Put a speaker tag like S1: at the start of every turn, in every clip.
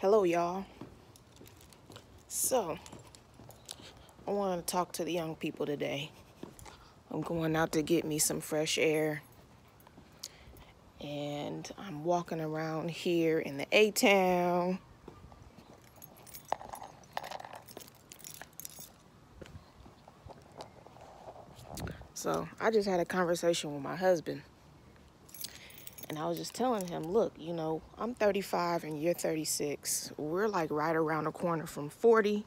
S1: Hello, y'all. So, I want to talk to the young people today. I'm going out to get me some fresh air. And I'm walking around here in the A-Town. So, I just had a conversation with my husband. And I was just telling him, look, I'm 35 and you're 36. We're like right around the corner from 40.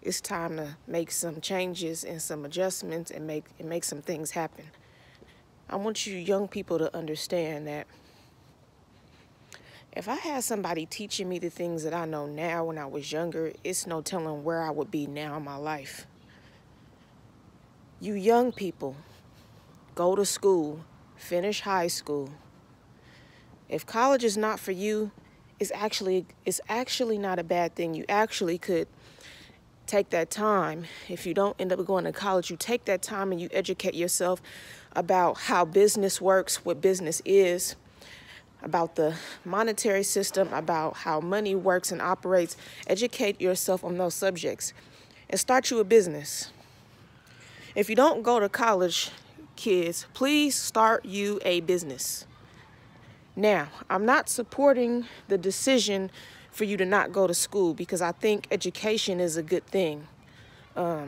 S1: It's time to make some changes and some adjustments and make some things happen. I want you young people to understand that if I had somebody teaching me the things that I know now when I was younger, it's no telling where I would be now in my life. You young people, go to school, finish high school. If college is not for you, it's actually not a bad thing. You actually could take that time. If you don't end up going to college, you take that time and you educate yourself about how business works, what business is, about the monetary system, about how money works and operates. Educate yourself on those subjects and start you a business. If you don't go to college, kids, please start you a business. Now, I'm not supporting the decision for you to not go to school because I think education is a good thing. I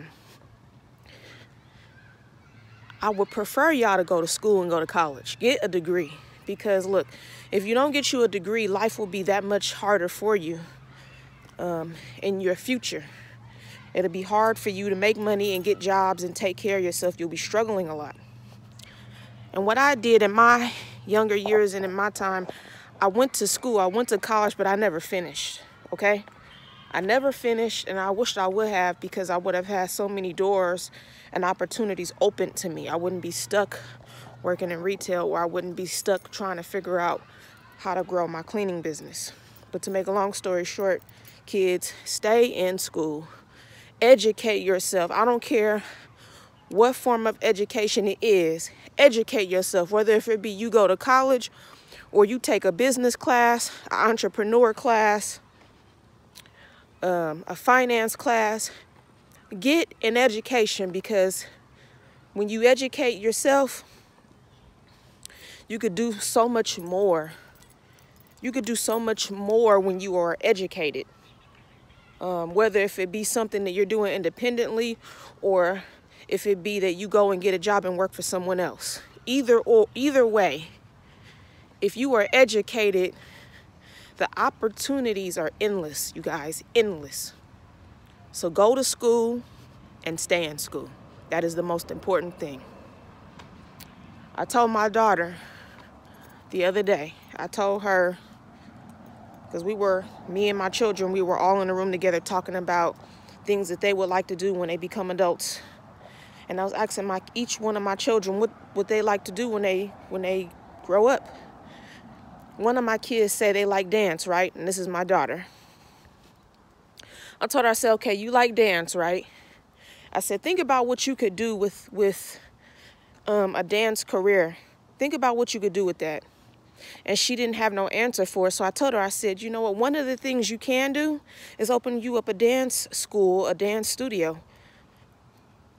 S1: would prefer y'all to go to school and go to college. Get a degree. Because, look, if you don't get you a degree, life will be that much harder for you in your future. It'll be hard for you to make money and get jobs and take care of yourself. You'll be struggling a lot. And what I did in my younger years and in my time, I went to school, I went to college, but I never finished, okay? I never finished, and I wished I would have because I would have had so many doors and opportunities open to me. I wouldn't be stuck working in retail, or I wouldn't be stuck trying to figure out how to grow my cleaning business. But to make a long story short, kids, stay in school. Educate yourself. I don't care what form of education it is. Educate yourself, whether if it be you go to college or you take a business class, an entrepreneur class, a finance class. Get an education, because when you educate yourself, you could do so much more. You could do so much more when you are educated. Whether if it be something that you're doing independently or if it be that you go and get a job and work for someone else. Either way, if you are educated, the opportunities are endless, you guys, endless. So go to school and stay in school. That is the most important thing. I told my daughter the other day, I told her, because me and my children, we were all in a room together talking about things that they would like to do when they become adults. And I was asking each one of my children what they like to do when they grow up. One of my kids said they like dance, right? And this is my daughter. I told her, I said, okay, you like dance, right? I said, think about what you could do with a dance career. Think about what you could do with that. And she didn't have no answer for it. So I told her, I said, you know what? One of the things you can do is open you up a dance school, a dance studio.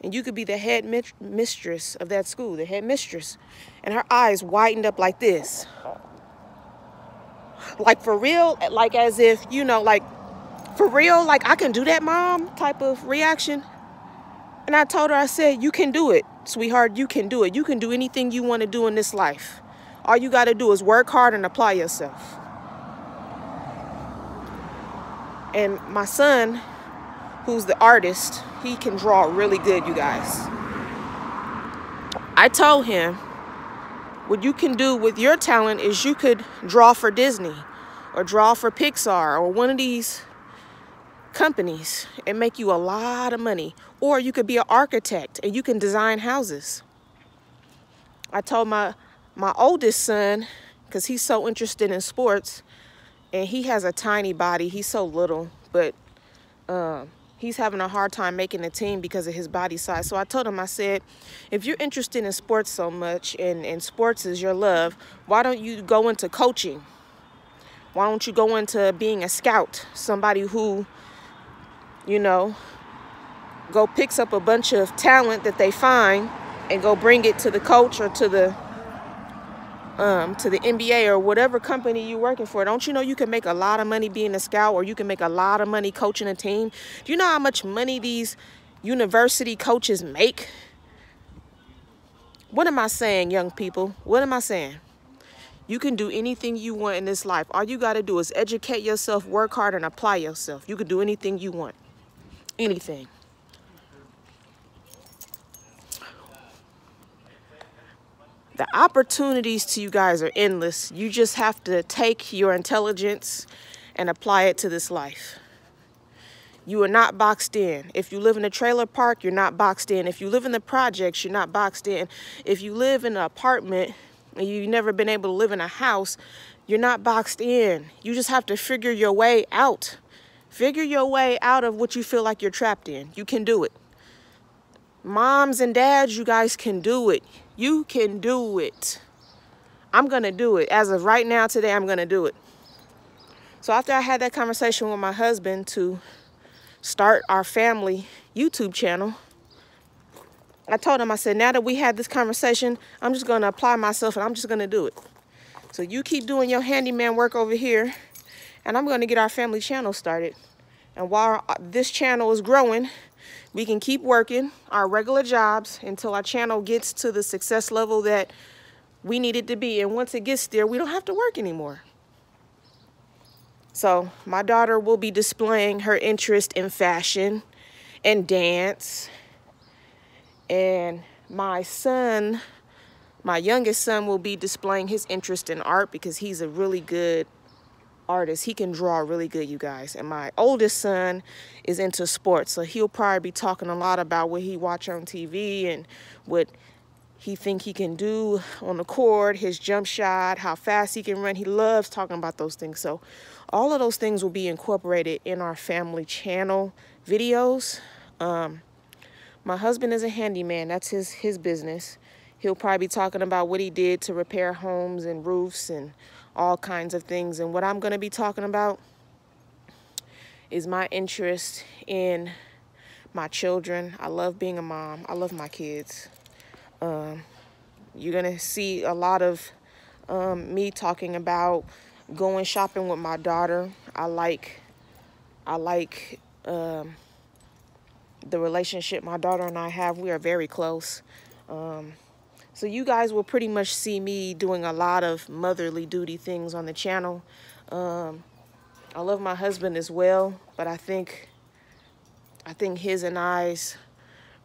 S1: And you could be the head mistress of that school, the head mistress. And her eyes widened up like this. Like for real, like as if, like for real, like I can do that, mom, type of reaction. And I told her, I said, you can do it, sweetheart, you can do it. You can do anything you want to do in this life. All you got to do is work hard and apply yourself. And my son, who's the artist, he can draw really good, you guys. I told him, what you can do with your talent is you could draw for Disney or draw for Pixar or one of these companies and make you a lot of money. Or you could be an architect and you can design houses. I told my oldest son, because he's so interested in sports, and he has a tiny body. He's so little, but he's having a hard time making the team because of his body size. So I told him, I said, if you're interested in sports so much and sports is your love, why don't you go into coaching? Why don't you go into being a scout? Somebody who, you know, go picks up a bunch of talent that they find and go bring it to the coach or to the NBA or whatever company you're working for. Don't you know you can make a lot of money being a scout, or you can make a lot of money coaching a team? Do you know how much money these university coaches make? What am I saying, young people? What am I saying? You can do anything you want in this life. All you got to do is educate yourself, work hard, and apply yourself. You can do anything you want. Anything. The opportunities to you guys are endless. You just have to take your intelligence and apply it to this life. You are not boxed in. If you live in a trailer park, you're not boxed in. If you live in the projects, you're not boxed in. If you live in an apartment and you've never been able to live in a house, you're not boxed in. You just have to figure your way out. Figure your way out of what you feel like you're trapped in. You can do it. Moms and dads, you guys can do it. You can do it. I'm going to do it. As of right now, today, I'm going to do it. So after I had that conversation with my husband to start our family YouTube channel, I told him, I said, now that we had this conversation, I'm just going to apply myself and I'm just going to do it. So you keep doing your handyman work over here, and I'm going to get our family channel started. And while this channel is growing, we can keep working our regular jobs until our channel gets to the success level that we need it to be. And once it gets there, we don't have to work anymore. So my daughter will be displaying her interest in fashion and dance. And my son, my youngest son, will be displaying his interest in art because he's a really good artist. He can draw really good, you guys. And my oldest son is into sports, so he'll probably be talking a lot about what he watch on TV and what he think he can do on the court, his jump shot, how fast he can run. He loves talking about those things. So all of those things will be incorporated in our family channel videos. My husband is a handyman. That's his business. He'll probably be talking about what he did to repair homes and roofs and all kinds of things. And what I'm going to be talking about is my interest in my children. I love being a mom. I love my kids. You're going to see a lot of me talking about going shopping with my daughter. I like the relationship my daughter and I have. We are very close. So you guys will pretty much see me doing a lot of motherly duty things on the channel. I love my husband as well, but I think his and I's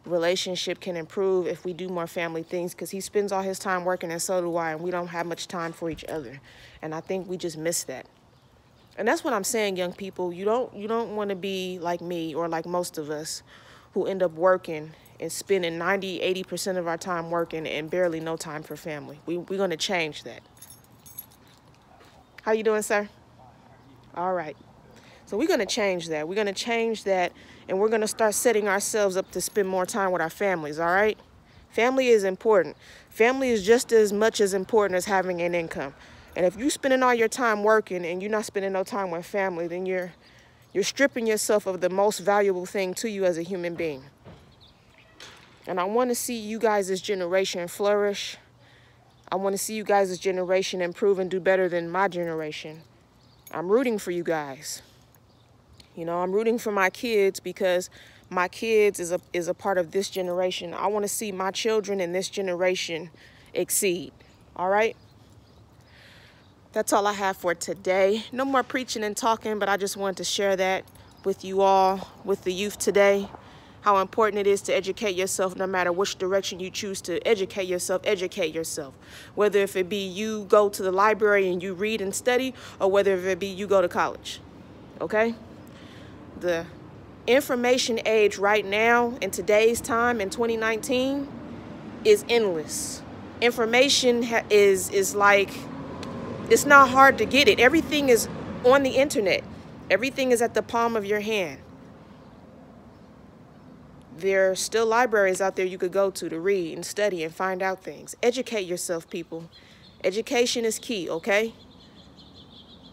S1: relationship can improve if we do more family things, because he spends all his time working and so do I, and we don't have much time for each other. And I think we just miss that. And that's what I'm saying, young people. You don't want to be like me or like most of us who end up working and spending 90–80% of our time working and barely no time for family. We're going to change that. How you doing, sir? All right. So we're going to change that. We're going to change that, and we're going to start setting ourselves up to spend more time with our families, all right? Family is important. Family is just as much as important as having an income. And if you're spending all your time working and you're not spending no time with family, then you're stripping yourself of the most valuable thing to you as a human being. And I want to see you guys' generation flourish. I want to see you guys' generation improve and do better than my generation. I'm rooting for you guys. You know, I'm rooting for my kids because my kids is a part of this generation. I want to see my children in this generation exceed. All right? That's all I have for today. No more preaching and talking, but I just wanted to share that with you all, with the youth today. How important it is to educate yourself, no matter which direction you choose to educate yourself. Whether if it be you go to the library and you read and study, or whether if it be you go to college, okay? The information age right now, in today's time, in 2019, is endless. Information is like, it's not hard to get it. Everything is on the internet. Everything is at the palm of your hand. There are still libraries out there you could go to read and study and find out things. Educate yourself, people. Education is key, okay?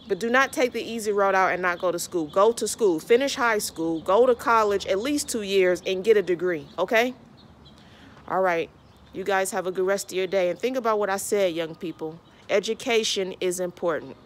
S1: But do not take the easy road out and not go to school. Go to school. Finish high school. Go to college at least 2 years and get a degree, okay? All right. You guys have a good rest of your day. And think about what I said, young people. Education is important.